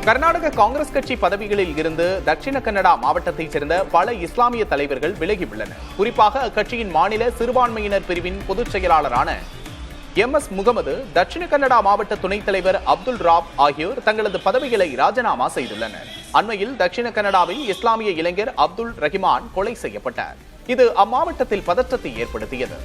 கர்நாடக காங்கிரஸ் கட்சி பதவிகளில் இருந்து தட்சிண கன்னடா மாவட்டத்தைச் சேர்ந்த பல இஸ்லாமிய தலைவர்கள் விலகியுள்ளனர். குறிப்பாக அக்கட்சியின் மாநில சிறுபான்மையினர் பிரிவின் பொதுச் செயலாளரான MS முகமது, தட்சிண கன்னடா மாவட்ட துணைத் தலைவர் அப்துல் ராப் ஆகியோர் தங்களது பதவிகளை ராஜினாமா செய்துள்ளனர். அண்மையில் தட்சிண கன்னடாவில் இஸ்லாமிய இளைஞர் அப்துல் ரஹிமான் கொலை செய்யப்பட்டார். இது அம்மாவட்டத்தில் பதற்றத்தை ஏற்படுத்தியது.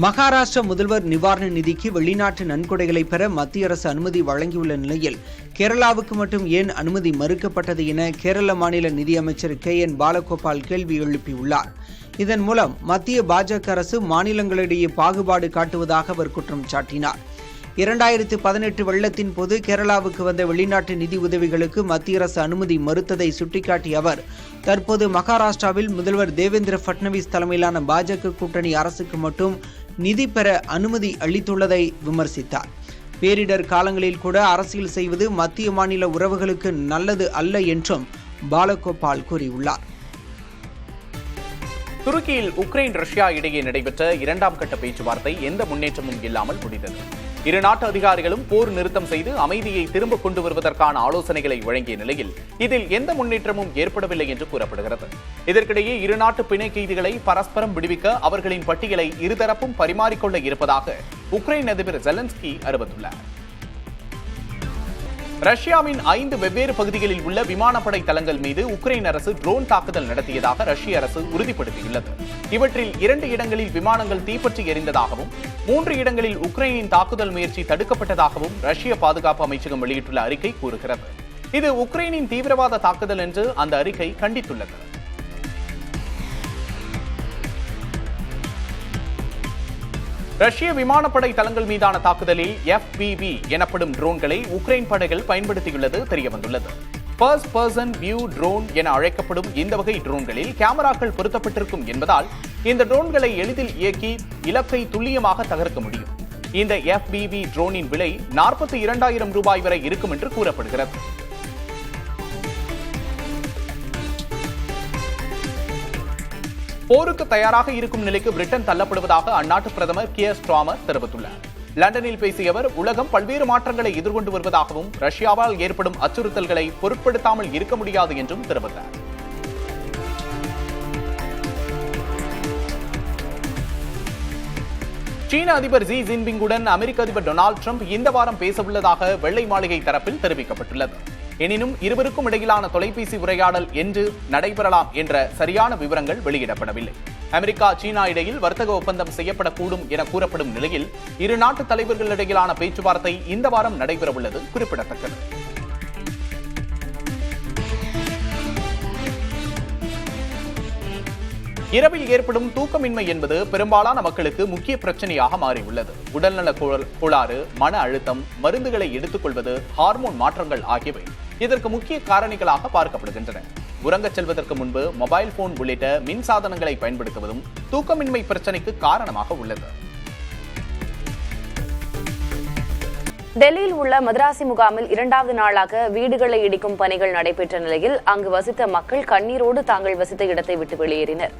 மகாராஷ்டிர முதல்வர் நிவாரண நிதிக்கு வெளிநாட்டு நன்கொடைகளை பெற மத்திய அரசு அனுமதி வழங்கியுள்ள நிலையில் கேரளாவுக்கு மட்டும் ஏன் அனுமதி மறுக்கப்பட்டது என கேரள மாநில நிதியமைச்சர் KN பாலகோபால் கேள்வி எழுப்பியுள்ளார். இதன் மூலம் மத்திய பாஜக அரசு மாநிலங்களிடையே பாகுபாடு காட்டுவதாக அவர் குற்றம் சாட்டினார். 2018 வெள்ளத்தின் போது கேரளாவுக்கு வந்த வெளிநாட்டு நிதி உதவிகளுக்கு மத்திய அரசு அனுமதி மறுத்ததை சுட்டிக்காட்டிய அவர், தற்போது மகாராஷ்டிராவில் முதல்வர் தேவேந்திர பட்னவிஸ் தலைமையிலான பாஜக கூட்டணி அரசுக்கு மட்டும் நிதி பெற அனுமதி அளித்துள்ளதை விமர்சித்தார். பேரிடர் காலங்களில் கூட அரசியல் செய்வது மத்திய மாநில உறவுகளுக்கு நல்லது அல்ல என்றும் பாலகோபால் கூறியுள்ளார். துருக்கியில் உக்ரைன் ரஷ்யா இடையே நடைபெற்ற 2ஆம் கட்ட பேச்சுவார்த்தை எந்த முன்னேற்றமும் இல்லாமல் முடிந்தது. இரு நாட்டு அதிகாரிகளும் போர் நிறுத்தம் செய்து அமைதியை திரும்ப கொண்டு வருவதற்கான ஆலோசனைகளை வழங்கிய நிலையில் இதில் எந்த முன்னேற்றமும் ஏற்படவில்லை என்று கூறப்படுகிறது. இதற்கிடையே இரு நாட்டு பிணை கைதிகளை பரஸ்பரம் விடுவிக்க அவர்களின் பட்டியலை இருதரப்பும் பரிமாறிக்கொள்ள இருப்பதாக உக்ரைன் அதிபர் ஜெலன்ஸ்கி அறிவித்துள்ளார். ரஷ்யாவின் 5 வெவ்வேறு பகுதிகளில் உள்ள விமானப்படை தளங்கள் மீது உக்ரைன் அரசு ட்ரோன் தாக்குதல் நடத்தியதாக ரஷ்ய அரசு உறுதிப்படுத்தியுள்ளது. இவற்றில் 2 இடங்களில் விமானங்கள் தீப்பற்றி எரிந்ததாகவும் 3 இடங்களில் உக்ரைனின் தாக்குதல் முயற்சி தடுக்கப்பட்டதாகவும் ரஷ்ய பாதுகாப்பு அமைச்சகம் வெளியிட்டுள்ள அறிக்கை கூறுகிறது. இது உக்ரைனின் தீவிரவாத தாக்குதல் என்று அந்த அறிக்கை கண்டித்துள்ளது. ரஷ்ய விமானப்படை தளங்கள் மீதான தாக்குதலில் FPV எனப்படும் ட்ரோன்களை உக்ரைன் படைகள் பயன்படுத்தியுள்ளது தெரியவந்துள்ளது. ஃபர்ஸ்ட் பர்சன் வியூ ட்ரோன் என அழைக்கப்படும் இந்த வகை ட்ரோன்களில் கேமராக்கள் பொருத்தப்பட்டிருக்கும் என்பதால் இந்த ட்ரோன்களை எளிதில் இயக்கி இலக்கை துல்லியமாக தகர்க்க முடியும். இந்த FPV ட்ரோனின் விலை 42,000 ரூபாய் வரை இருக்கும் என்று கூறப்படுகிறது. போருக்கு தயாராக இருக்கும் நிலைக்கு பிரிட்டன் தள்ளப்படுவதாக அந்நாட்டு பிரதமர் கியர் ஸ்டார்மர் தெரிவித்துள்ளார். லண்டனில் பேசிய அவர், உலகம் பல்வேறு மாற்றங்களை எதிர்கொண்டு வருவதாகவும் ரஷ்யாவால் ஏற்படும் அச்சுறுத்தல்களை பொருட்படுத்தாமல் இருக்க முடியாது என்றும் தெரிவித்தார். சீன அதிபர் ஜி ஜின்பிங்குடன் அமெரிக்க அதிபர் டொனால்டு டிரம்ப் இந்த வாரம் பேசவுள்ளதாக வெள்ளை மாளிகை தரப்பில் தெரிவிக்கப்பட்டுள்ளது. எனினும் இருவருக்கும் இடையிலான தொலைபேசி உரையாடல் என்று நடைபெறலாம் என்ற சரியான விவரங்கள் வெளியிடப்படவில்லை. அமெரிக்கா சீனா இடையில் வர்த்தக ஒப்பந்தம் செய்யப்படக்கூடும் என கூறப்படும் நிலையில் இரு நாட்டு தலைவர்களிடையிலான பேச்சுவார்த்தை இந்த வாரம் நடைபெறவுள்ளது குறிப்பிடத்தக்கது. இரவில் ஏற்படும் தூக்கமின்மை என்பது பெரும்பாலான மக்களுக்கு முக்கிய பிரச்சனையாக மாறியுள்ளது. உடல்நல கோளாறு, மன அழுத்தம், மருந்துகளை எடுத்துக்கொள்வது, ஹார்மோன் மாற்றங்கள் ஆகியவை இதற்கு முக்கிய காரணிகளாக பார்க்கப்படுகின்றன. உறங்கச் செல்வதற்கு முன்பு மொபைல் போன் உள்ளிட்ட மின் சாதனங்களை பயன்படுத்துவதும் தூக்கமின்மை பிரச்சனைக்கு காரணமாக உள்ளது. டெல்லியில் உள்ள மதராசி முகாமில் 2வது நாளாக வீடுகளை இடிக்கும் பணிகள் நடைபெற்ற நிலையில் அங்கு வசித்த மக்கள் கண்ணீரோடு தாங்கள் வசித்த இடத்தை விட்டு வெளியேறினர்.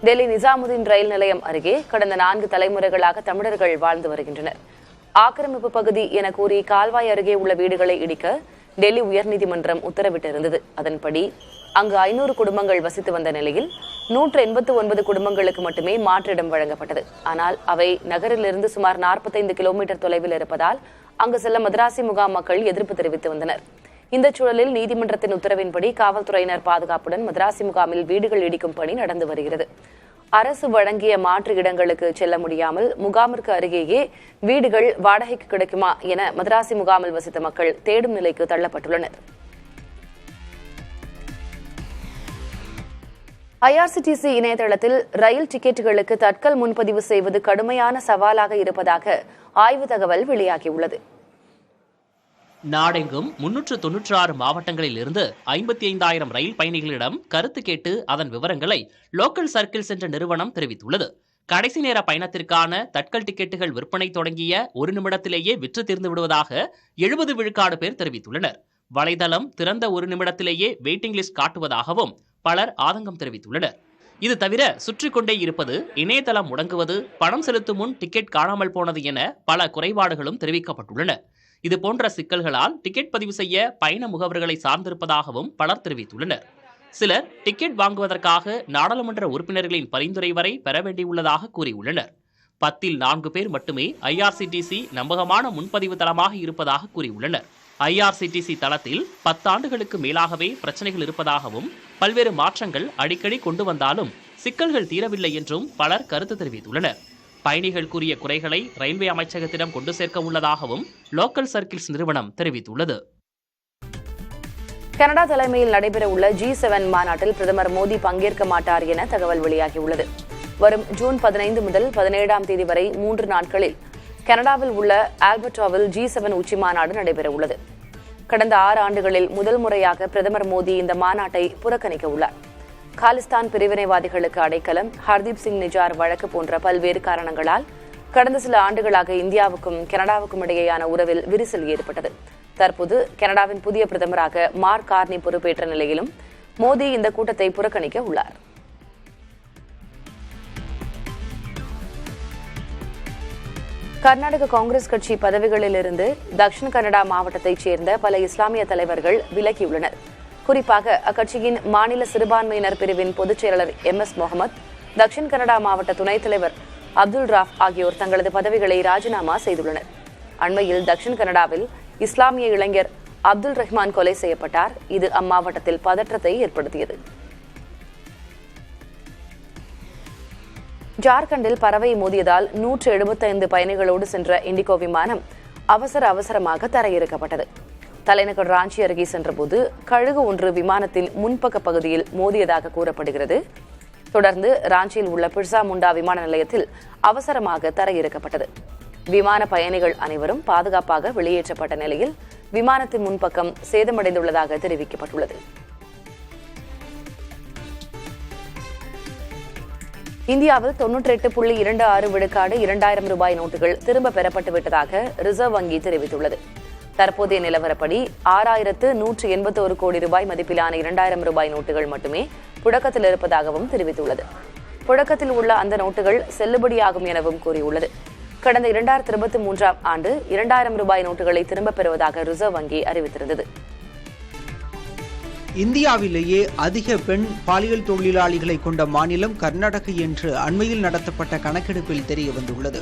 டெல்லி நிசாமுதீன் ரயில் நிலையம் அருகே கடந்த 4 தலைமுறைகளாக தமிழர்கள் வாழ்ந்து வருகின்றனர். ஆக்கிரமிப்பு பகுதி என கூறி கால்வாய் அருகே உள்ள வீடுகளை இடிக்க டெல்லி உயர்நீதிமன்றம் உத்தரவிட்டிருந்தது. அதன்படி அங்கு 500 குடும்பங்கள் வசித்து வந்த நிலையில் 189 குடும்பங்களுக்கு மட்டுமே மாற்றிடம் வழங்கப்பட்டது. ஆனால் அவை நகரிலிருந்து சுமார் 45 கிலோமீட்டர் தொலைவில் இருப்பதால் அங்கு செல்ல மதராசி முகாம் மக்கள் எதிர்ப்பு தெரிவித்து வந்தனர். இந்த சூழலில் நீதிமன்றத்தின் உத்தரவின்படி காவல்துறையினர் பாதுகாப்புடன் மதராசி முகாமில் வீடுகள் இடிக்கும் பணி நடந்து வருகிறது. அரசு வழங்கிய மாற்று இடங்களுக்கு செல்ல முடியாமல் முகாமிற்கு அருகேயே வீடுகள் வாடகைக்கு கிடைக்குமா என மதராசி முகாமில் வசித்த மக்கள் தேடும் நிலைக்கு தள்ளப்பட்டுள்ளனர். IRCTC இணையதளத்தில் ரயில் டிக்கெட்டுகளுக்கு தட்கல் முன்பதிவு செய்வது கடுமையான சவாலாக இருப்பதாக ஆய்வு தகவல் வெளியாகியுள்ளது. நாடெங்கும் 396 மாவட்டங்களில் இருந்து 55,000 ரயில் பயணிகளிடம் கருத்து கேட்டு அதன் விவரங்களை லோக்கல் சர்க்கிள்ஸ் என்ற நிறுவனம் தெரிவித்துள்ளது. கடைசி நேர பயணத்திற்கான தட்கல் டிக்கெட்டுகள் விற்பனை தொடங்கிய 1 நிமிடத்திலேயே விற்று தீர்ந்து விடுவதாக 70 விழுக்காடு பேர் தெரிவித்துள்ளனர். வலைதளம் திறந்த 1 நிமிடத்திலேயே வெயிட்டிங் லிஸ்ட் காட்டுவதாகவும் பலர் ஆதங்கம் தெரிவித்துள்ளனர். இது தவிர சுற்றி கொண்டே இருப்பது, இணையதளம் முடங்குவது, பணம் செலுத்தும் முன் டிக்கெட் காணாமல் போனது என பல குறைபாடுகளும் தெரிவிக்கப்பட்டுள்ளன. இது போன்ற சிக்கல்களால் டிக்கெட் பதிவு செய்ய பயண முகவர்களை சார்ந்திருப்பதாகவும் பலர் தெரிவித்துள்ளனர். சிலர் டிக்கெட் வாங்குவதற்காக நாடாளுமன்ற உறுப்பினர்களின் பரிந்துரை வரை பெற வேண்டியுள்ளதாக கூறியுள்ளனர். 10ல் 4 பேர் மட்டுமே IRCTC நம்பகமான முன்பதிவு தளமாக இருப்பதாக கூறியுள்ளனர். IRCTC தளத்தில் 10 ஆண்டுகளுக்கு மேலாகவே பிரச்சனைகள் இருப்பதாகவும், பல்வேறு மாற்றங்கள் அடிக்கடி கொண்டு வந்தாலும் சிக்கல்கள் தீரவில்லை என்றும் பலர் கருத்து தெரிவித்துள்ளனர். பயணிகள் கூறிய குறைகளை ரயில்வே அமைச்சகத்திடம் கொண்டு சேர்க்க உள்ளதாகவும் லோக்கல் சர்க்கிள்ஸ் நிறுவனம் தெரிவித்துள்ளது. கனடா தலைமையில் நடைபெறவுள்ள G7 மாநாட்டில் பிரதமர் மோடி பங்கேற்க மாட்டார் என தகவல் வெளியாகியுள்ளது. வரும் ஜூன் 15 முதல் 17ஆம் தேதி வரை 3 நாட்களில் கனடாவில் உள்ள ஆல்பர்டாவில் G7 உச்சி மாநாடு நடைபெறவுள்ளது. கடந்த 6 ஆண்டுகளில் முதல் முறையாக பிரதமர் மோடி இந்த மாநாட்டை புறக்கணிக்க உள்ளார். காலிஸ்தான் பிரிவினைவாதிகளுக்கு அடைக்கலம், ஹர்தீப் சிங் நிஜார் வழக்கு போன்ற பல்வேறு காரணங்களால் கடந்த சில ஆண்டுகளாக இந்தியாவுக்கும் கனடாவுக்கும் இடையேயான உறவில் விரிசல் ஏற்பட்டது. தற்போது கனடாவின் புதிய பிரதமராக மார்க் கார்னி பொறுப்பேற்ற நிலையிலும் மோடி இந்த கூட்டத்தை புறக்கணிக்க உள்ளார். கர்நாடக காங்கிரஸ் கட்சி பதவிகளிலிருந்து தக்ஷிண கன்னடா மாவட்டத்தைச் சேர்ந்த பல இஸ்லாமிய தலைவர்கள் விலகியுள்ளனர். குறிப்பாக அக்கட்சியின் மாநில சிறுபான்மையினர் பிரிவின் பொதுச் செயலாளர் MS முகமது, தக்ஷிண கன்னடா மாவட்ட துணைத் தலைவர் அப்துல் ராஃப் ஆகியோர் தங்களது பதவிகளை ராஜினாமா செய்துள்ளனர். அண்மையில் தக்ஷிண கன்னடாவில் இஸ்லாமிய இளைஞர் அப்துல் ரஹ்மான் கொலை செய்யப்பட்டார். இது அம்மாவட்டத்தில் பதற்றத்தை ஏற்படுத்தியது. ஜார்க்கண்டில் பறவை மோதியதால் 175 பயணிகளோடு சென்ற இண்டிகோ விமானம் அவசரமாக தரையிறக்கப்பட்டது. தலைநகர் ராஞ்சி அருகே சென்றபோது கழுகு ஒன்று விமானத்தின் முன்பக்க பகுதியில் மோதியதாக கூறப்படுகிறது. தொடர்ந்து ராஞ்சியில் உள்ள பிர்சா முண்டா விமான நிலையத்தில் அவசரமாக தரையிறக்கப்பட்டது. விமான பயணிகள் அனைவரும் பாதுகாப்பாக வெளியேற்றப்பட்ட நிலையில் விமானத்தின் முன்பக்கம் சேதமடைந்துள்ளதாக தெரிவிக்கப்பட்டுள்ளது. இந்தியாவில் 98.26 விழுக்காடு 2000 ரூபாய் நோட்டுகள் திரும்ப பெறப்பட்டு விட்டதாக ரிசர்வ் வங்கி தெரிவித்துள்ளது. தற்போதைய நிலவரப்படி 6181 கோடி ரூபாய் மதிப்பிலான 2000 ரூபாய் நோட்டுகள் மட்டுமே புழக்கத்தில் இருப்பதாகவும் தெரிவித்துள்ளது. புழக்கத்தில் உள்ள அந்த நோட்டுகள் செல்லுபடியாகும் எனவும் கூறியுள்ளது. கடந்த 2023ஆம் ஆண்டு 2000 ரூபாய் நோட்டுகளை திரும்பப் பெறுவதாக ரிசர்வ் வங்கி அறிவித்திருந்தது. இந்தியாவிலேயே அதிக பெண் பாலியல் தொழிலாளிகளை கொண்ட மாநிலம் கர்நாடகா என்று அண்மையில் நடத்தப்பட்ட கணக்கெடுப்பில் தெரிய வந்துள்ளது.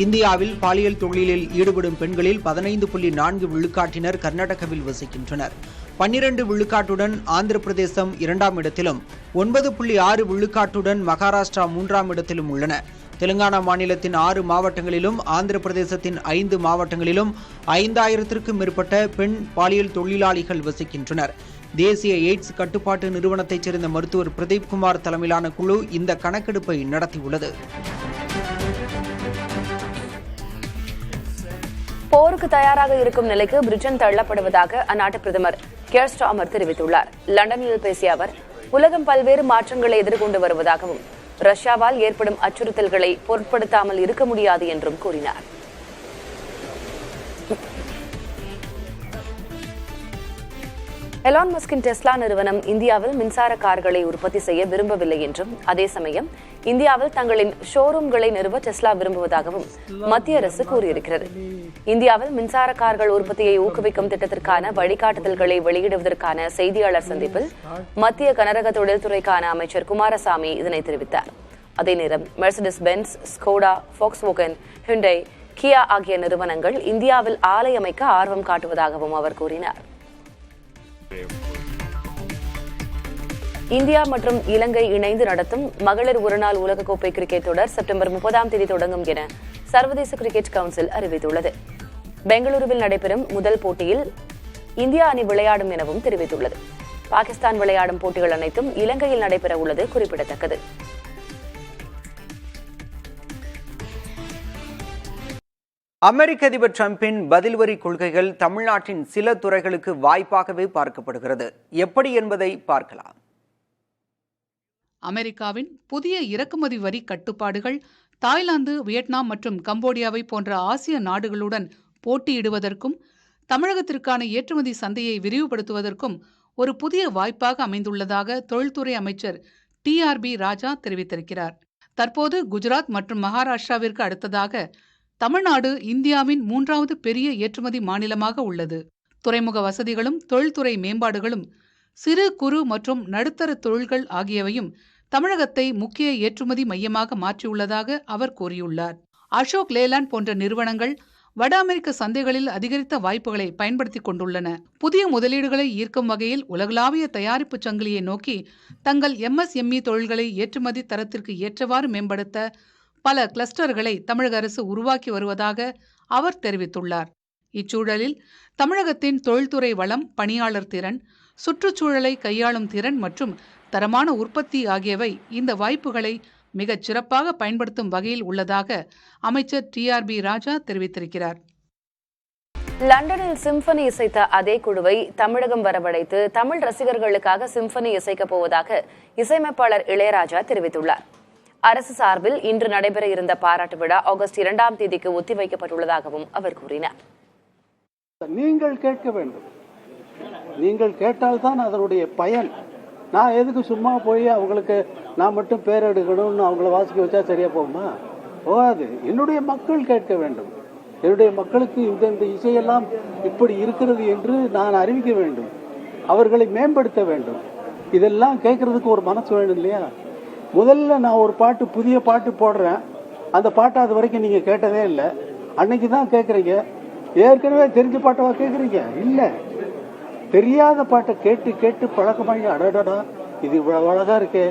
இந்தியாவில் பாலியல் தொழிலில் ஈடுபடும் பெண்களில் 15.4 விழுக்காட்டினர் கர்நாடகாவில் வசிக்கின்றனர். 12 விழுக்காட்டுடன் ஆந்திர பிரதேசம் 2ஆம் இடத்திலும் 9.6 விழுக்காட்டுடன் மகாராஷ்டிரா 3ஆம் இடத்திலும் உள்ளன. தெலுங்கானா மாநிலத்தின் 6 மாவட்டங்களிலும் ஆந்திர பிரதேசத்தின் 5 மாவட்டங்களிலும் 5000த்திற்கும் மேற்பட்ட பெண் பாலியல் தொழிலாளிகள் வசிக்கின்றனர். தேசிய எய்ட்ஸ் கட்டுப்பாட்டு நிறுவனத்தைச் சேர்ந்த மருத்துவர் பிரதீப் குமார் தலைமையிலான குழு இந்த கணக்கெடுப்பை நடத்தியுள்ளது. போருக்கு தயாராக இருக்கும் நிலைக்கு பிரிட்டன் தள்ளப்படுவதாக அந்நாட்டு பிரதமர் கியர் ஸ்டார்மர் தெரிவித்துள்ளார். லண்டனில் பேசிய அவர், உலகம் பல்வேறு மாற்றங்களை எதிர்கொண்டு வருவதாகவும் ரஷ்யாவால் ஏற்படும் அச்சுறுத்தல்களை பொருட்படுத்தாமல் இருக்க முடியாது என்றும் கூறினார். எலான் மஸ்கின் டெஸ்லா நிறுவனம் இந்தியாவில் மின்சார கார்களை உற்பத்தி செய்ய விரும்பவில்லை என்றும், அதே சமயம் இந்தியாவில் தங்களின் ஷோரூம்களை நிறுவ டெஸ்லா விரும்புவதாகவும் மத்திய அரசு கூறியிருக்கிறது. இந்தியாவில் மின்சார கார்கள் உற்பத்தியை ஊக்குவிக்கும் திட்டத்திற்கான வழிகாட்டுதல்களை வெளியிடுவதற்கான செய்தியாளர் சந்திப்பில் மத்திய கனரக தொழில்துறைக்கான அமைச்சர் குமாரசாமி இதனை தெரிவித்தார். அதே நேரம் Mercedes Benz, Skoda, Volkswagen, Hyundai, Kia ஆகிய நிறுவனங்கள் இந்தியாவில் ஆலை அமைக்க ஆர்வம் காட்டுவதாகவும் அவர் கூறினார். இந்தியா மற்றும் இலங்கை இணைந்து நடத்தும் மகளிர் ஒருநாள் உலகக்கோப்பை கிரிக்கெட் தொடர் செப்டம்பர் 30ஆம் தேதி தொடங்கும் என சர்வதேச கிரிக்கெட் கவுன்சில் அறிவித்துள்ளது. பெங்களூருவில் நடைபெறும் முதல் போட்டியில் இந்தியா அணி விளையாடும் எனவும் தெரிவித்துள்ளது. பாகிஸ்தான் விளையாடும் போட்டிகள் அனைத்தும் இலங்கையில் நடைபெற உள்ளது குறிப்பிடத்தக்கது. அமெரிக்க அதிபர் டிரம்பின் பதில் வரி கொள்கைகள் தமிழ்நாட்டின் சில துறைகளுக்கு வாய்ப்பாகவே பார்க்கப்படுகிறது. எப்படி என்பதை பார்க்கலாம். அமெரிக்காவின் புதிய இறக்குமதி வரி கட்டுப்பாடுகள் தாய்லாந்து, வியட்நாம் மற்றும் கம்போடியாவை போன்ற ஆசிய நாடுகளுடன் போட்டியிடுவதற்கும் தமிழகத்திற்கான ஏற்றுமதி சந்தையை விரிவுபடுத்துவதற்கும் ஒரு புதிய வாய்ப்பாக அமைந்துள்ளதாக தொழில்துறை அமைச்சர் TRB ராஜா தெரிவித்திருக்கிறார். தற்போது குஜராத் மற்றும் மகாராஷ்டிராவிற்கு அடுத்ததாக தமிழ்நாடு இந்தியாவின் 3வது பெரிய ஏற்றுமதி மாநிலமாக உள்ளது. துறைமுக வசதிகளும் தொழில்துறை மேம்பாடுகளும் சிறு குறு மற்றும் நடுத்தர தொழில்கள் ஆகியவையும் தமிழகத்தை முக்கிய ஏற்றுமதி மையமாக மாற்றியுள்ளதாக அவர் கூறியுள்ளார். அசோக் லேலாண்ட் போன்ற நிறுவனங்கள் வட அமெரிக்க சந்தைகளில் அதிகரித்த வாய்ப்புகளை பயன்படுத்திக் கொண்டுள்ளன. புதிய முதலீடுகளை ஈர்க்கும் வகையில் உலகளாவிய தயாரிப்பு சங்கிலியை நோக்கி தங்கள் MSME தொழில்களை ஏற்றுமதி தரத்திற்கு ஏற்றவாறு மேம்படுத்த பல கிளஸ்டர்களை தமிழக அரசு உருவாக்கி வருவதாக அவர் தெரிவித்துள்ளார். இச்சூழலில் தமிழகத்தின் தொழில்துறை வளம், பணியாளர் திறன், சுற்றுச்சூழலை கையாளும் திறன் மற்றும் தரமான உற்பத்தி ஆகியவை இந்த வாய்ப்புகளை மிகச் சிறப்பாக பயன்படுத்தும் வகையில் உள்ளதாக அமைச்சர் TRB ராஜா தெரிவித்திருக்கிறார். லண்டனில் சிம்பனி இசைத்த அதே குழுவை தமிழகம் வரவழைத்து தமிழ் ரசிகர்களுக்காக சிம்பனி இசைக்கப் போவதாக இசையமைப்பாளர் இளையராஜா தெரிவித்துள்ளார். அரசு சார்பில் இன்று நடைபெற இருந்த பாராட்டு விழா ஆகஸ்ட் 2ஆம் தேதிக்கு ஒத்திவைக்கப்பட்டுள்ளதாகவும் அவர் கூறினார். நீங்கள் கேட்க வேண்டும். நீங்கள் கேட்டால்தான் அதனுடைய பயன். நான் எதுக்கு சும்மா போய் அவங்களுக்கு நான் மட்டும் பேர் எடுக்கணும்னு அவங்கள வாசிக்க வச்சா சரியா போகுமா? போகாது. என்னுடைய மக்கள் கேட்க வேண்டும். என்னுடைய மக்களுக்கு இந்த இசையெல்லாம் இப்படி இருக்கிறது என்று நான் அறிவிக்க வேண்டும். அவர்களை மேம்படுத்த வேண்டும். இதெல்லாம் கேட்கறதுக்கு ஒரு மனசு வேணும் இல்லையா? முதல்ல நான் ஒரு பாட்டு, புதிய பாட்டு போடுறேன். அந்த பாட்டை அது வரைக்கும் நீங்க கேட்டதே இல்லை. அன்னைக்கு தான் கேட்குறீங்க. ஏற்கனவே தெரிஞ்ச பாட்டவா கேட்குறீங்க? இல்லை, தெரியாத பாட்டை கேட்டு கேட்டு பழக்கமாகி அடடடா இது இவ்வளவு அழகா இருக்கே,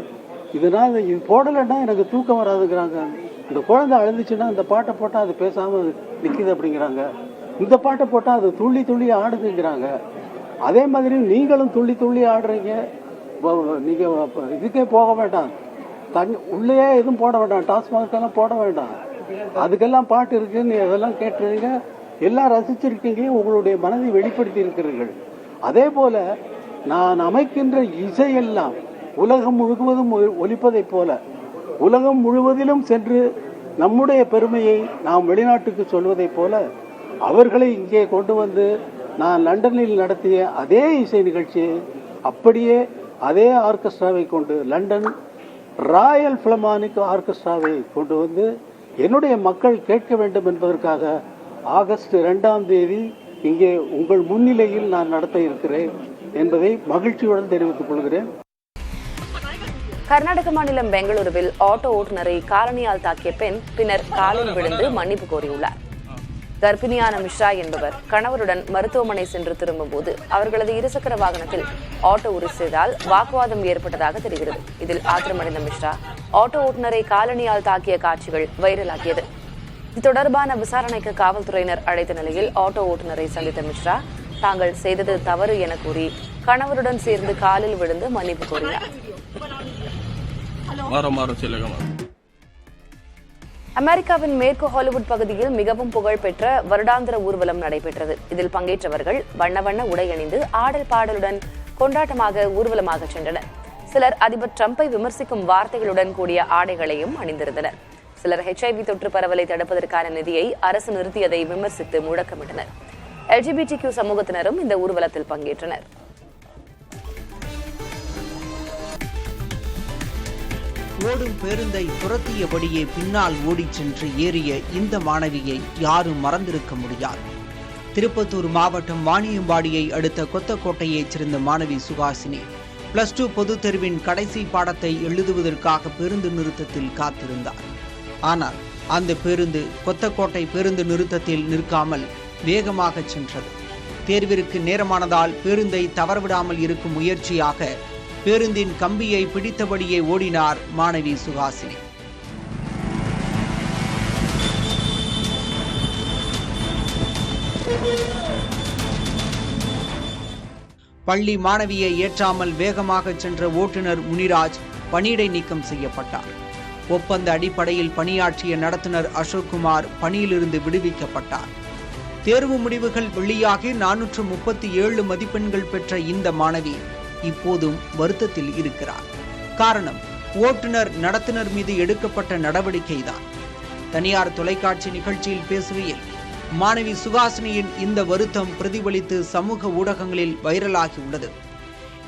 இதனால இது போடலைன்னா எனக்கு தூக்கம் வராதுங்கிறாங்க. இந்த குழந்தை அழுந்துச்சுன்னா இந்த பாட்டை போட்டால் அது பேசாம நிற்குது அப்படிங்கிறாங்க. இந்த பாட்டை போட்டால் அது துள்ளி துள்ளி ஆடுதுங்கிறாங்க. அதே மாதிரி நீங்களும் துள்ளி துள்ளி ஆடுறீங்க. நீங்க இதுக்கே போக வேண்டாம், உள்ளே எதுவும் போட வேண்டாம், டாஸ்மாகெல்லாம் போட வேண்டாம். அதுக்கெல்லாம் பாட்டு இருக்குன்னு அதெல்லாம் கேட்டுருங்க. எல்லாம் ரசிச்சிருக்கீங்க, உங்களுடைய மனதை வெளிப்படுத்தி இருக்கிறீர்கள். அதே போல நான் அமைக்கின்ற இசையெல்லாம் உலகம் முழுவதும் ஒலிப்பதைப் போல உலகம் முழுவதிலும் சென்று நம்முடைய பெருமையை நாம் வெளிநாட்டுக்கு சொல்வதைப் போல அவர்களை இங்கே கொண்டு வந்து நான் லண்டனில் நடத்திய அதே இசை நிகழ்ச்சியை அப்படியே அதே ஆர்கெஸ்ட்ராவை கொண்டு லண்டன் ராயல் பிலமானிக் ஆர்கெஸ்ட்ராவை கொண்டு வந்து என்னுடைய மக்கள் கேட்க வேண்டும் என்பதற்காக ஆகஸ்ட் 2ஆம் தேதி இங்கே உங்கள் முன்னிலையில் நான் நடத்த இருக்கிறேன் என்பதை மகிழ்ச்சியுடன் தெரிவித்துக் கொள்கிறேன். கர்நாடக மாநிலம் பெங்களூருவில் ஆட்டோ ஓட்டுநரை காலணியால் தாக்கிய பெண் பின்னர் காலில் விழுந்து மன்னிப்பு கோரியுள்ளார். கர்ப்பிணியான மிஸ்ரா என்பவர் கணவருடன் மருத்துவமனை சென்று திரும்பும்போது அவர்களது இருசக்கர வாகனத்தில் ஆட்டோ உரிசைதால் வாக்குவாதம் ஏற்பட்டதாக தெரிகிறது. இதில் ஆத்திரமடைந்த மிஸ்ரா ஆட்டோ ஓட்டுநரை காலணியால் தாக்கிய காட்சிகள் வைரலாகியது. இது தொடர்பான விசாரணைக்கு காவல்துறையினர் அழைத்த நிலையில் ஆட்டோ ஓட்டுநரை சந்தித்த மிஸ்ரா தாங்கள் செய்தது தவறு என கூறி கணவருடன் சேர்ந்து காலில் விழுந்து மன்னிப்பு கோரினார். அமெரிக்காவின் மேற்கு ஹாலிவுட் பகுதியில் மிகவும் புகழ்பெற்ற வருடாந்திர ஊர்வலம் நடைபெற்றது. இதில் பங்கேற்றவர்கள் வண்ண வண்ண உடை அணிந்து ஆடல் பாடலுடன் கொண்டாட்டமாக ஊர்வலமாக சென்றனர். சிலர் அதிபர் டிரம்பை விமர்சிக்கும் வார்த்தைகளுடன் கூடிய ஆடைகளையும் அணிந்திருந்தனர். சிலர் HIV தொற்று பரவலை தடுப்பதற்கான நிதியை அரசு நிறுத்தியதை விமர்சித்து முழக்கமிட்டனர். LGBTQ சமூகத்தினரும் இந்த ஊர்வலத்தில் பங்கேற்றனர். ஓடும் பேருந்தை துரத்தியபடியே பின்னால் ஓடிச் சென்று ஏறிய இந்த மாணவியை யாரும் மறந்திருக்க முடியாது. திருப்பத்தூர் மாவட்டம் வாணியம்பாடியை அடுத்த கொத்தக்கோட்டையைச் சேர்ந்த மாணவி சுகாசினி +2 பொதுத் தேர்வின் கடைசி பாடத்தை எழுதுவதற்காக பேருந்து நிறுத்தத்தில் காத்திருந்தார். ஆனால் அந்த பேருந்து கொத்தக்கோட்டை பேருந்து நிறுத்தத்தில் நிற்காமல் வேகமாக சென்றது. தேர்விற்கு நேரமானதால் பேருந்தை தவறவிடாமல் இருக்கும் முயற்சியாக பேருந்தின் கம்பியை பிடித்தபடியே ஓடினார் மாணவி சுகாசினி. பள்ளி மாணவியை ஏற்றாமல் வேகமாக சென்ற ஓட்டுநர் முனிராஜ் பணியிடை நீக்கம் செய்யப்பட்டார். ஒப்பந்த அடிப்படையில் பணியாற்றிய நடத்துனர் அசோக்குமார் பணியிலிருந்து விடுவிக்கப்பட்டார். தேர்வு முடிவுகள் வெளியாகி 437 மதிப்பெண்கள் பெற்ற இந்த மாணவி இப்போதும் வருத்தத்தில் இருக்கிறார். காரணம், ஓட்டுநர் நடத்துனர் மீது எடுக்கப்பட்ட நடவடிக்கைதான். தனியார் தொலைக்காட்சி நிகழ்ச்சியில் பேசுகையில் மாணவி சுகாசினியின் இந்த வருத்தம் பிரதிபலித்து சமூக ஊடகங்களில் வைரலாகி உள்ளது.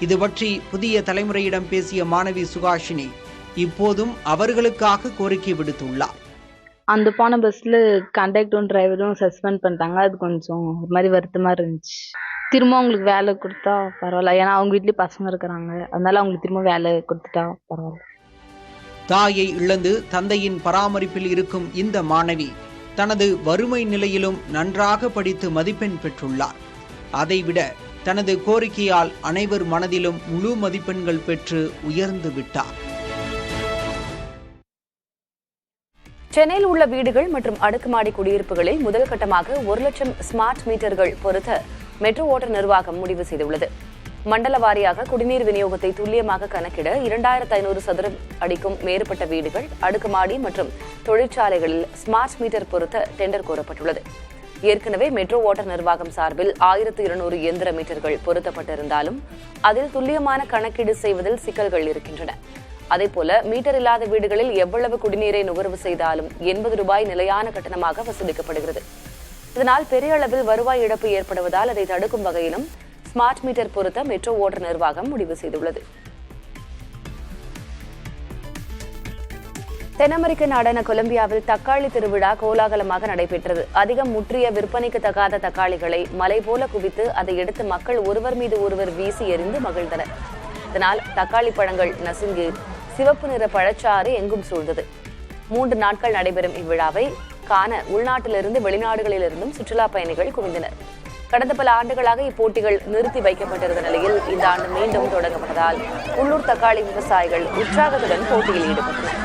இது பற்றி புதிய தலைமுறையிடம் பேசிய மாணவி சுகாஷினி இப்போதும் அவர்களுக்காக கோரிக்கை விடுத்துள்ளார். அந்த போன பஸ்ல கண்டக்டரும் டிரைவரும் சஸ்பெண்ட் பண்ணிட்டாங்க. அது கொஞ்சம் ஒரு மாதிரி வருத்தமா இருந்துச்சு. திரும்ப அவங்களுக்கு வேலை கொடுத்தா பரவாயில்ல. ஏன்னா அவங்க வீட்லயும் பசங்க இருக்கிறாங்க. அதனால அவங்களுக்கு திரும்ப வேலை கொடுத்துட்டா பரவாயில்ல. தாயை இழந்து தந்தையின் பராமரிப்பில் இருக்கும் இந்த மாணவி தனது வறுமை நிலையிலும் நன்றாக படித்து மதிப்பெண் பெற்றுள்ளார். அதைவிட தனது கோரிக்கையால் அனைவர் மனதிலும் முழு மதிப்பெண்கள் பெற்று உயர்ந்து விட்டார். சென்னையில் உள்ள வீடுகள் மற்றும் அடுக்குமாடி குடியிருப்புகளில் முதல் கட்டமாக 1 லட்சம் ஸ்மார்ட் மீட்டர்கள் பொருத்த மெட்ரோ வாட்டர் நிர்வாகம் முடிவு செய்துள்ளது. மண்டல வாரியாக குடிநீர் விநியோகத்தை துல்லியமாக கணக்கிட 2500 சதுர அடிக்கும் மேற்பட்ட வீடுகள், அடுக்குமாடி மற்றும் தொழிற்சாலைகளில் ஸ்மார்ட் மீட்டர் பொருத்த டெண்டர் கோரப்பட்டுள்ளது. ஏற்கனவே மெட்ரோ வாட்டர் நிர்வாகம் சார்பில் 1200 இயந்திர மீட்டர்கள் பொருத்தப்பட்டிருந்தாலும் அதில் துல்லியமான கணக்கீடு செய்வதில் சிக்கல்கள் இருக்கின்றன. அதேபோல மீட்டர் இல்லாத வீடுகளில் எவ்வளவு குடிநீரை நுகர்வு செய்தாலும் 80 ரூபாய் நிலையான கட்டணமாக வசூலிக்கப்படுகிறது. இதனால் பெரிய அளவில் வருவாய் இழப்பு ஏற்படுவதால் அதை தடுக்கும் வகையிலும் ஸ்மார்ட் மீட்டர் பொருத்த மெட்ரோ வாட்டர் நிர்வாகம் முடிவு செய்துள்ளது. தென் அமெரிக்க நாடான கொலம்பியாவில் தக்காளி திருவிழா கோலாகலமாக நடைபெற்றது. அதிகம் முற்றிய விற்பனைக்கு தகாத தக்காளிகளை மலை போல குவித்து அதை எடுத்து மக்கள் ஒருவர் மீது ஒருவர் வீசி எறிந்து மகிழ்ந்தனர். இதனால் தக்காளி பழங்கள் நசுங்கி சிவப்பு நிற பழச்சாறு எங்கும் சூழ்ந்தது. 3 நாட்கள் நடைபெறும் இவ்விழாவை காண உள்நாட்டிலிருந்து வெளிநாடுகளிலிருந்தும் சுற்றுலா பயணிகள் குவிந்தனர். கடந்த பல ஆண்டுகளாக இப்போட்டிகள் நிறுத்தி வைக்கப்பட்டிருந்த நிலையில் இந்த ஆண்டு மீண்டும் தொடங்கப்பட்டதால் உள்ளூர் தக்காளி விவசாயிகள் உற்சாகத்துடன் போட்டியில் ஈடுபட்டனர்.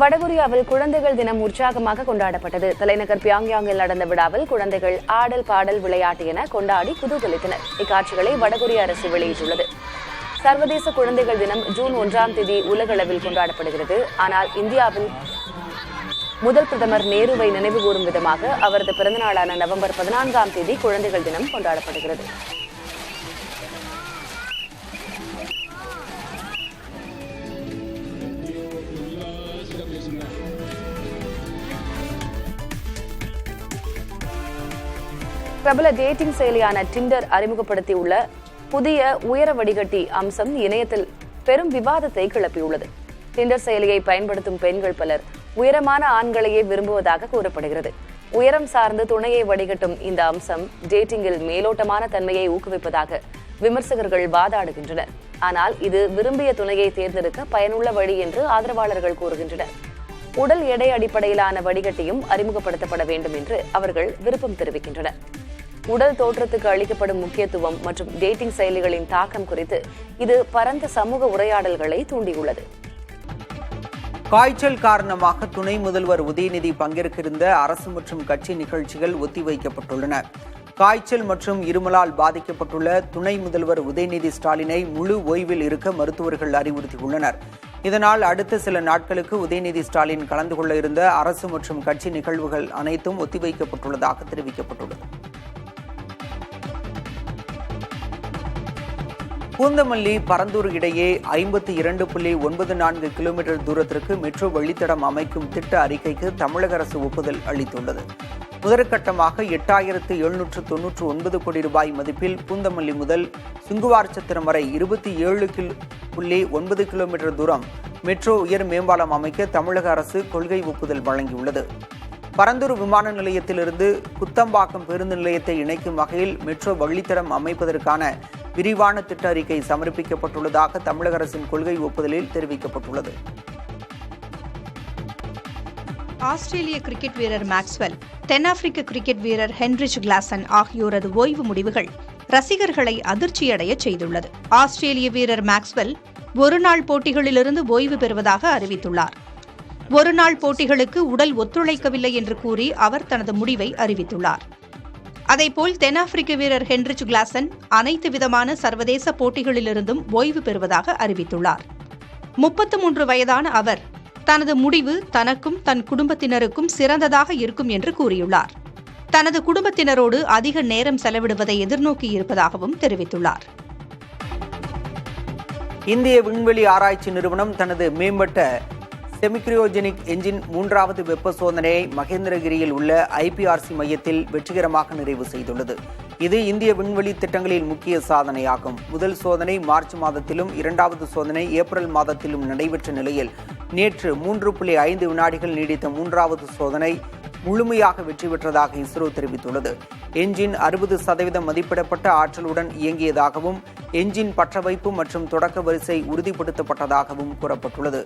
வடகொரியாவில் குழந்தைகள் தினம் உற்சாகமாக கொண்டாடப்பட்டது. தலைநகர் பியாங்யாங்கில் நடந்த விழாவில் குழந்தைகள் ஆடல், பாடல், விளையாட்டு என கொண்டாடி குதூகலித்தனர். இக்காட்சிகளை வடகொரிய அரசு வெளியிட்டுள்ளது. சர்வதேச குழந்தைகள் தினம் ஜூன் 1ஆம் தேதி உலகளவில் கொண்டாடப்படுகிறது. ஆனால் இந்தியாவில் முதல் பிரதமர் நேருவை நினைவுகூரும் விதமாக அவரது பிறந்தநாளான நவம்பர் 14ஆம் தேதி குழந்தைகள் தினம் கொண்டாடப்படுகிறது. பிரபல டேட்டிங் செயலியான டிண்டர் அறிமுகப்படுத்தியுள்ள புதிய உயர வடிகட்டி அம்சம் இணையத்தில் பெரும் விவாதத்தை கிளப்பியுள்ளது. டிண்டர் செயலியை பயன்படுத்தும் பெண்கள் பலர் உயரமான ஆண்களையே விரும்புவதாக கூறப்படுகிறது. உயரம் சார்ந்து துணையை வடிகட்டும் இந்த அம்சம் டேட்டிங்கில் மேலோட்டமான தன்மையை ஊக்குவிப்பதாக விமர்சகர்கள் வாதாடுகின்றனர். ஆனால் இது விரும்பிய துணையை தேர்ந்தெடுக்க பயனுள்ள வழி என்று ஆதரவாளர்கள் கூறுகின்றனர். உடல் எடை அடிப்படையிலான வடிகட்டியும் அறிமுகப்படுத்தப்பட வேண்டும் என்று அவர்கள் விருப்பம் தெரிவிக்கின்றனர். உடல் தோற்றத்துக்கு அளிக்கப்படும் முக்கியத்துவம் மற்றும் டேட்டிங் செயலிகளின் தாக்கம் குறித்து இது பரந்த சமூக உரையாடல்களை தூண்டியுள்ளது. காய்ச்சல் காரணமாக துணை முதல்வர் உதயநிதி பங்கேற்க இருந்த அரசு மற்றும் கட்சி நிகழ்ச்சிகள் ஒத்திவைக்கப்பட்டுள்ளன. காய்ச்சல் மற்றும் இருமலால் பாதிக்கப்பட்டுள்ள துணை முதல்வர் உதயநிதி ஸ்டாலினை முழு ஓய்வில் இருக்க மருத்துவர்கள் அறிவுறுத்தியுள்ளனர். இதனால் அடுத்த சில நாட்களுக்கு உதயநிதி ஸ்டாலின் கலந்து கொள்ள இருந்த அரசு மற்றும் கட்சி நிகழ்வுகள் அனைத்தும் ஒத்திவைக்கப்பட்டுள்ளதாக தெரிவிக்கப்பட்டுள்ளது. பூந்தமல்லி பரந்தூர் இடையே 52.94 கிலோமீட்டர் தூரத்திற்கு மெட்ரோ வழித்தடம் அமைக்கும் திட்ட அறிக்கைக்கு தமிழக அரசு ஒப்புதல் அளித்துள்ளது. முதற்கட்டமாக 8799 கோடி ரூபாய் மதிப்பில் பூந்தமல்லி முதல் சுங்குவார்சத்திரம் வரை 27.9 கிலோமீட்டர் தூரம் மெட்ரோ உயர் மேம்பாலம் அமைக்க தமிழக அரசு கொள்கை ஒப்புதல் வழங்கியுள்ளது. பரந்தூர் விமான நிலையத்திலிருந்து குத்தம்பாக்கம் பேருந்து நிலையத்தை இணைக்கும் வகையில் மெட்ரோ வழித்தடம் அமைப்பதற்கான விரிவான திட்ட அறிக்கை சமர்ப்பிக்கப்பட்டுள்ளதாக தமிழக அரசின் கொள்கை ஒப்புதலில் தெரிவிக்கப்பட்டுள்ளது. ஆஸ்திரேலிய கிரிக்கெட் வீரர் மேக்ஸ்வெல், தென்னாப்பிரிக்க கிரிக்கெட் வீரர் ஹென்ரிச் கிளாசன் ஆகியோரது ஓய்வு முடிவுகள் ரசிகர்களை அதிர்ச்சியடைய செய்துள்ளது. ஆஸ்திரேலிய வீரர் மேக்ஸ்வெல் ஒருநாள் போட்டிகளிலிருந்து ஓய்வு பெறுவதாக அறிவித்துள்ளார். ஒருநாள் போட்டிகளுக்கு உடல் ஒத்துழைக்கவில்லை என்று கூறி அவர் தனது முடிவை அறிவித்துள்ளார். அதேபோல் தென்னாப்பிரிக்க வீரர் ஹென்ரிச் கிளாசன் அனைத்து விதமான சர்வதேச போட்டிகளிலிருந்தும் ஓய்வு பெறுவதாக அறிவித்துள்ளார். 33 வயதான அவர் தனது முடிவு தனக்கும் தன் குடும்பத்தினருக்கும் சிறந்ததாக இருக்கும் என்று கூறியுள்ளார். தனது குடும்பத்தினரோடு அதிக நேரம் செலவிடுவதை எதிர்நோக்கி இருப்பதாகவும் தெரிவித்துள்ளார். இந்திய விண்வெளி ஆராய்ச்சி நிறுவனம் தனது மேம்பட்ட செமிக்ரியோஜெனிக் என்ஜின் 3வது வெப்ப சோதனையை மகேந்திரகிரியில் உள்ள IPRC மையத்தில் வெற்றிகரமாக நிறைவு செய்துள்ளது. இது இந்திய விண்வெளி திட்டங்களில் முக்கிய சாதனையாகும். முதல் சோதனை மார்ச் மாதத்திலும் 2வது சோதனை ஏப்ரல் மாதத்திலும் நடைபெற்ற நிலையில் நேற்று 3.5 வினாடிகள் நீடித்த 3வது சோதனை முழுமையாக வெற்றி பெற்றதாக இஸ்ரோ தெரிவித்துள்ளது. என்ஜின் 60% மதிப்பிடப்பட்ட ஆற்றலுடன் இயங்கியதாகவும் என்ஜின் பற்றவைப்பு மற்றும் தொடக்க வரிசை உறுதிப்படுத்தப்பட்டதாகவும் கூறப்பட்டுள்ளது.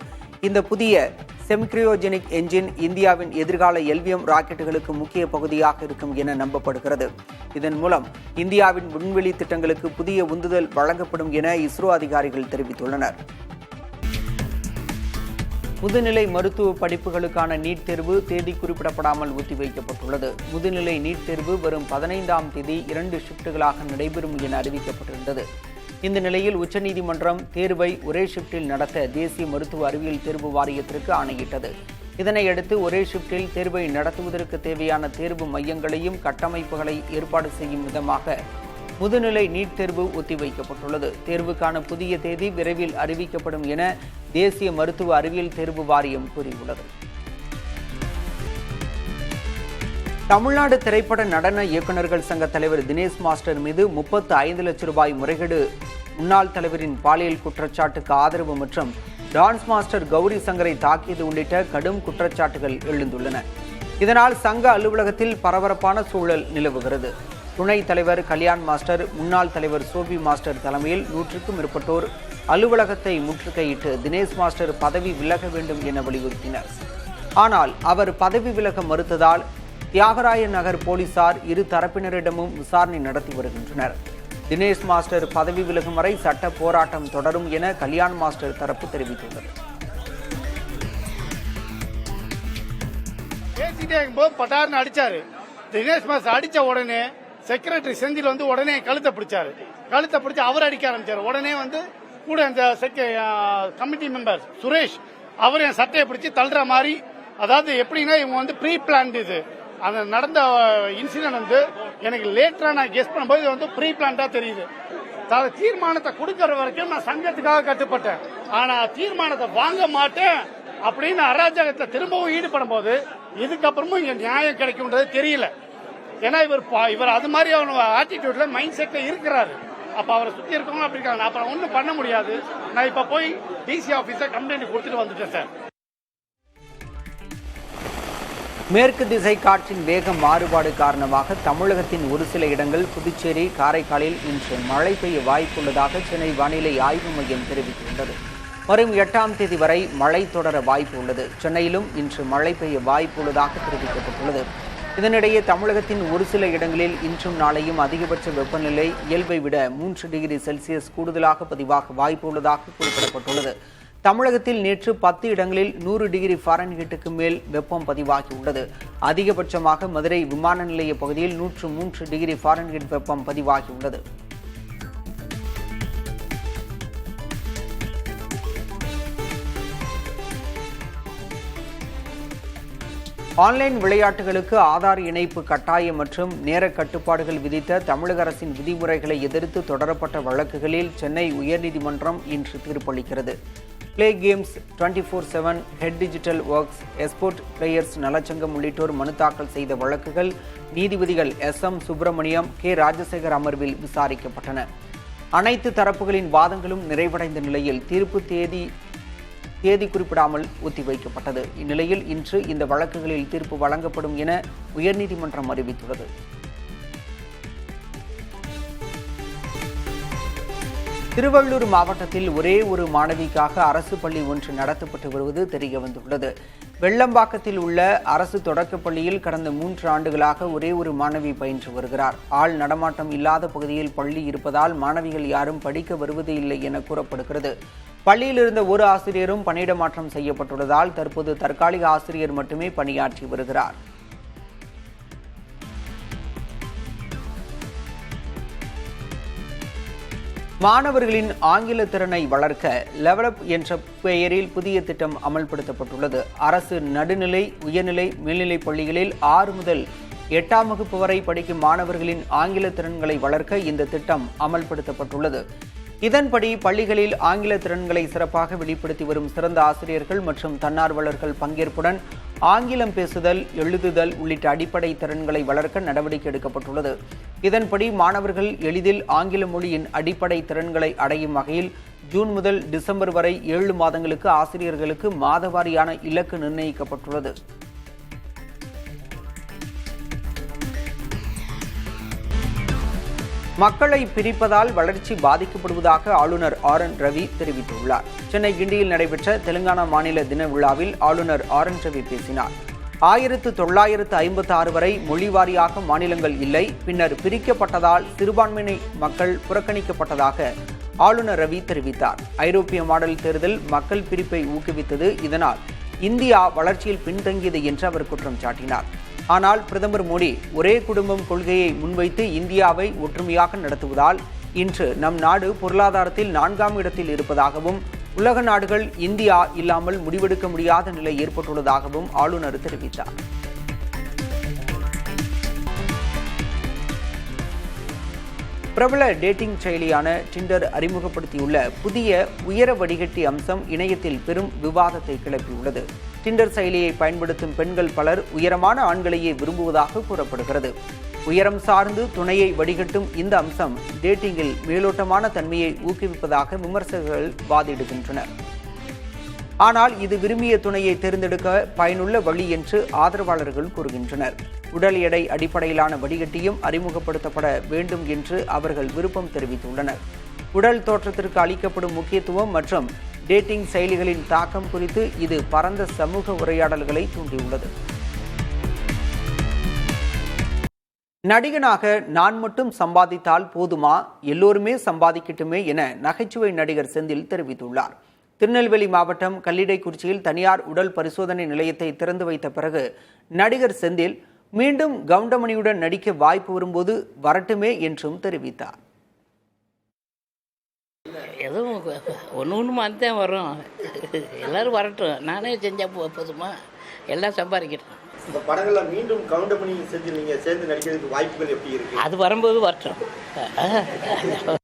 இந்த புதிய செமிக்ரியோஜெனிக் என்ஜின் இந்தியாவின் எதிர்கால LVM ராக்கெட்டுகளுக்கு முக்கிய பகுதியாக இருக்கும் என நம்பப்படுகிறது. இதன் மூலம் இந்தியாவின் விண்வெளி திட்டங்களுக்கு புதிய உந்துதல் வழங்கப்படும் என இஸ்ரோ அதிகாரிகள் தெரிவித்துள்ளனர். முதுநிலை மருத்துவ படிப்புகளுக்கான நீட் தேர்வு தேதி குறிப்பிடப்படாமல் ஒத்திவைக்கப்பட்டுள்ளது. முதுநிலை நீட் தேர்வு வரும் 15ஆம் தேதி 2 ஷிப்டுகளாக நடைபெறும் என அறிவிக்கப்பட்டிருந்தது. இந்த நிலையில் உச்சநீதிமன்றம் தேர்வை ஒரே ஷிப்டில் நடத்த தேசிய மருத்துவ அறிவியல் தேர்வு வாரியத்திற்கு ஆணையிட்டது. இதனையடுத்து ஒரே ஷிப்டில் தேர்வை நடத்துவதற்கு தேவையான தேர்வு மையங்களையும் கட்டமைப்புகளை ஏற்பாடு செய்யும் விதமாக முதுநிலை நீட் தேர்வு ஒத்திவைக்கப்பட்டுள்ளது. தேர்வுக்கான புதிய தேதி விரைவில் அறிவிக்கப்படும் என தேசிய மருத்துவ அறிவியல் தேர்வு வாரியம் கூறியுள்ளது. தமிழ்நாடு திரைப்பட நடன இயக்குநர்கள் சங்க தலைவர் தினேஷ் மாஸ்டர் மீது 35 லட்சம் ரூபாய் முறைகேடு, முன்னாள் தலைவரின் பாலியல் குற்றச்சாட்டுக்கு ஆதரவு மற்றும் டான்ஸ் மாஸ்டர் கௌரி சங்கரை தாக்கியது உள்ளிட்ட கடும் குற்றச்சாட்டுகள் எழுந்துள்ளன. இதனால் சங்க அலுவலகத்தில் பரபரப்பான சூழல் நிலவுகிறது. துணைத் தலைவர் கல்யாண் மாஸ்டர், முன்னாள் தலைவர் சோபி மாஸ்டர் தலைமையில் 100க்கும் மேற்பட்டோர் அலுவலகத்தை முற்றுகையிட்டு தினேஷ் மாஸ்டர் பதவி விலக வேண்டும் என வலியுறுத்தினர். ஆனால் அவர் பதவி விலக மறுத்ததால் தியாகராய நகர் போலீசார் இரு தரப்பினரிடமும் விசாரணை நடத்தி வருகின்றனர். தினேஷ் மாஸ்டர் பதவி விலகும் வரை சட்ட போராட்டம் தொடரும் என கல்யாண் மாஸ்டர் தரப்பு தெரிவித்துள்ளது. பட்டார்னு அடிச்சாரு. தினேஷ் மாஸ்டர் அடிச்ச உடனே செக்ரட்டரி செந்தில் வந்து உடனே கழுத்தை பிடிச்சாரு. கழுத்தை பிடிச்சி அவர் அடிக்க ஆரம்பிச்சாரு. உடனே வந்து கூட அந்த கமிட்டி மெம்பர் சுரேஷ் அவர் என் சட்டையை பிடிச்சி தள்ளுற மாதிரி, அதாவது எப்படின்னா இவங்க வந்து ப்ரீ பிளான்ட், இது அந்த நடந்த இன்சிடென்ட் வந்து எனக்கு லேட்டரா நான் கெஸ் பண்ணும்போது இது வந்து ப்ரீ பிளான்டா தெரியுது. தீர்மானத்தை கொடுக்கற வரைக்கும் நான் சங்கத்துக்காக கட்டுப்பட்டேன், ஆனா தீர்மானத்தை வாங்க மாட்டேன் அப்படின்னு அராஜகத்தை திரும்பவும் ஈடுபடும் போது இதுக்கப்புறமும் இங்க நியாயம் கிடைக்கும்ன்றது தெரியல. ஏன்னா இவர் அது மாதிரி ஆட்டிடியூட்ல மைண்ட் செட்ல இருக்கிறாரு. அப்ப அவரை சுத்தி இருக்கவங்க அப்படி இருக்காங்க. அப்புறம் ஒன்றும் பண்ண முடியாது. நான் இப்ப போய் டிசி ஆபீஸ கம்ப்ளைண்ட் கொடுத்துட்டு வந்துட்டேன் சார். மேற்கு திசை காற்றின் வேக மாறுபாடு காரணமாக தமிழகத்தின் ஒரு சில இடங்கள், புதுச்சேரி, காரைக்காலில் இன்று மழை பெய்ய வாய்ப்புள்ளதாக சென்னை வானிலை ஆய்வு மையம் தெரிவித்துள்ளது. வரும் 8ஆம் தேதி வரை மழை தொடர வாய்ப்பு உள்ளது. சென்னையிலும் இன்று மழை பெய்ய வாய்ப்புள்ளதாக தெரிவிக்கப்பட்டுள்ளது. இதனிடையே தமிழகத்தின் ஒரு சில இடங்களில் இன்றும் நாளையும் அதிகபட்ச வெப்பநிலை இயல்பை விட 3 டிகிரி செல்சியஸ் கூடுதலாக பதிவாக வாய்ப்பு உள்ளதாக குறிப்பிடப்பட்டுள்ளது. தமிழகத்தில் நேற்று 10 இடங்களில் 100 டிகிரி ஃபாரன்ஹீட்டுக்கு மேல் வெப்பம் பதிவாகியுள்ளது. அதிகபட்சமாக மதுரை விமான நிலைய பகுதியில் 103 டிகிரி ஃபாரன்ஹீட் வெப்பம் பதிவாகியுள்ளது. ஆன்லைன் விளையாட்டுகளுக்கு ஆதார் இணைப்பு கட்டாயம் மற்றும் நேர கட்டுப்பாடுகள் விதித்த தமிழக அரசின் விதிமுறைகளை எதிர்த்து தொடரப்பட்ட வழக்குகளில் சென்னை உயர்நீதிமன்றம் இன்று தீர்ப்பளிக்கிறது. Play games 24/7, head digital works, esport players நலச்சங்கம் உள்ளிட்டோர் மனு தாக்கல் செய்த வழக்குகள் நீதிபதிகள் SM சுப்பிரமணியம், K ராஜசேகர் அமர்வில் விசாரிக்கப்பட்டன. அனைத்து தரப்புகளின் வாதங்களும் நிறைவடைந்த நிலையில் தீர்ப்பு தேதி குறிப்பிடாமல் ஒத்திவைக்கப்பட்டது. இந்நிலையில் இன்று இந்த வழக்குகளில் தீர்ப்பு வழங்கப்படும் என உயர்நீதிமன்றம் அறிவித்துள்ளது. திருவள்ளூர் மாவட்டத்தில் ஒரே ஒரு மாணவிக்காக அரசு பள்ளி ஒன்று நடத்தப்பட்டு வருவது தெரியவந்துள்ளது. வெள்ளம்பாக்கத்தில் உள்ள அரசு தொடக்கப்பள்ளியில் கடந்த 3 ஆண்டுகளாக ஒரே ஒரு மாணவி பயின்று வருகிறார். ஆள் நடமாட்டம் இல்லாத பகுதியில் பள்ளி இருப்பதால் மாணவிகள் யாரும் படிக்க வருவது இல்லை என கூறப்படுகிறது. பள்ளியில் இருந்த ஒரு ஆசிரியரும் பணியிட மாற்றம் செய்யப்பட்டுள்ளதால் தற்போது தற்காலிக ஆசிரியர் மட்டுமே பணியாற்றி வருகிறார். மாணவர்களின் ஆங்கில திறனை வளர்க்க லெவலப் என்ற பெயரில் புதிய திட்டம் அமல்படுத்தப்பட்டுள்ளது. அரசு நடுநிலை, உயர்நிலை, மேல்நிலைப் பள்ளிகளில் 6 முதல் 8ஆம் வகுப்பு வரை படிக்கும் மாணவர்களின் ஆங்கில திறன்களை வளர்க்க இந்த திட்டம் அமல்படுத்தப்பட்டுள்ளது. இதன்படி பள்ளிகளில் ஆங்கில திறன்களை சிறப்பாக வெளிப்படுத்தி வரும் சிறந்த ஆசிரியர்கள் மற்றும் தன்னார்வலர்கள் பங்கேற்புடன் ஆங்கிலம் பேசுதல், எழுதுதல் உள்ளிட்ட அடிப்படை திறன்களை வளர்க்க நடவடிக்கை எடுக்கப்பட்டுள்ளது. இதன்படி மாணவர்கள் எளிதில் ஆங்கில மொழியின் அடிப்படை திறன்களை அடையும் வகையில் ஜூன் முதல் டிசம்பர் வரை 7 மாதங்களுக்கு ஆசிரியர்களுக்கு மாதவாரியான இலக்கு நிர்ணயிக்கப்பட்டுள்ளது. மக்களை பிரிப்பதால் வளர்ச்சி பாதிக்கப்படுவதாக ஆளுநர் RN ரவி தெரிவித்துள்ளார். சென்னை கிண்டியில் நடைபெற்ற தெலுங்கானா மாநில தின விழாவில் ஆளுநர் RN ரவி பேசினார். 1956 வரை மொழிவாரியாக மாநிலங்கள் இல்லை, பின்னர் பிரிக்கப்பட்டதால் சிறுபான்மை மக்கள் புறக்கணிக்கப்பட்டதாக ஆளுநர் ரவி தெரிவித்தார். ஐரோப்பிய மாடல் தேர்தல் மக்கள் பிரிப்பை ஊக்குவித்தது, இதனால் இந்தியா வளர்ச்சியில் பின்தங்கியது என்று அவர் குற்றம் சாட்டினார். ஆனால் பிரதமர் மோடி ஒரே குடும்பம் கொள்கையை முன்வைத்து இந்தியாவை ஒற்றுமையாக நடத்துவதால் இன்று நம் நாடு பொருளாதாரத்தில் 4ஆம் இடத்தில் இருப்பதாகவும் உலக நாடுகள் இந்தியா இல்லாமல் முடிவெடுக்க முடியாத நிலை ஏற்பட்டுள்ளதாகவும் ஆளுநர் தெரிவித்தார். பிரபல டேட்டிங் செயலியான டிண்டர் அறிமுகப்படுத்தியுள்ள புதிய உயர வடிகட்டி அம்சம் இணையத்தில் பெரும் விவாதத்தை கிளப்பியுள்ளது. டிண்டர் செயலியை பயன்படுத்தும் பெண்கள் பலர் உயரமான ஆண்களையே விரும்புவதாக கூறப்படுகிறது. உயரம் சார்ந்து துணையை வடிகட்டும் இந்த அம்சம் டேட்டிங்கில் மேலோட்டமான தன்மையை ஊக்குவிப்பதாக விமர்சகர்கள் வாதிடுகின்றனர். ஆனால் இது விரும்பிய துணையை தேர்ந்தெடுக்க பயனுள்ள வழி என்று ஆதரவாளர்கள் கூறுகின்றனர். உடல் எடை அடிப்படையிலான வடிகட்டியும் அறிமுகப்படுத்தப்பட வேண்டும் என்று அவர்கள் விருப்பம் தெரிவித்துள்ளனர். உடல் தோற்றத்திற்கு அளிக்கப்படும் முக்கியத்துவம் மற்றும் டேட்டிங் செயலிகளின் தாக்கம் குறித்து இது பரந்த சமூக உரையாடல்களை தூண்டியுள்ளது. நடிகனாக நான் மட்டும் சம்பாதித்தால் போதுமா, எல்லோருமே சம்பாதிக்கட்டுமே என நகைச்சுவை நடிகர் செந்தில் தெரிவித்துள்ளார். திருநெல்வேலி மாவட்டம் கல்லிடைக்குறிச்சியில் தனியார் உடல் பரிசோதனை நிலையத்தை திறந்து வைத்த பிறகு நடிகர் செந்தில் மீண்டும் கவுண்டமணியுடன் நடிக்க வாய்ப்பு வரும்போது வரட்டுமே என்றும் தெரிவித்தார். எதுவும் ஒன்று மாத்தான் வரும், எல்லாரும் வரட்டும், நானே செஞ்சால் போதுமா, எல்லாம் சம்பாதிக்கட்டும். இந்த படங்களில் மீண்டும் கவுண்டமணி செஞ்சு நீங்கள் சேர்ந்து நடிக்கிறதுக்கு வாய்ப்புகள் எப்படி இருக்கு? அது வரும்போது வரட்டும்.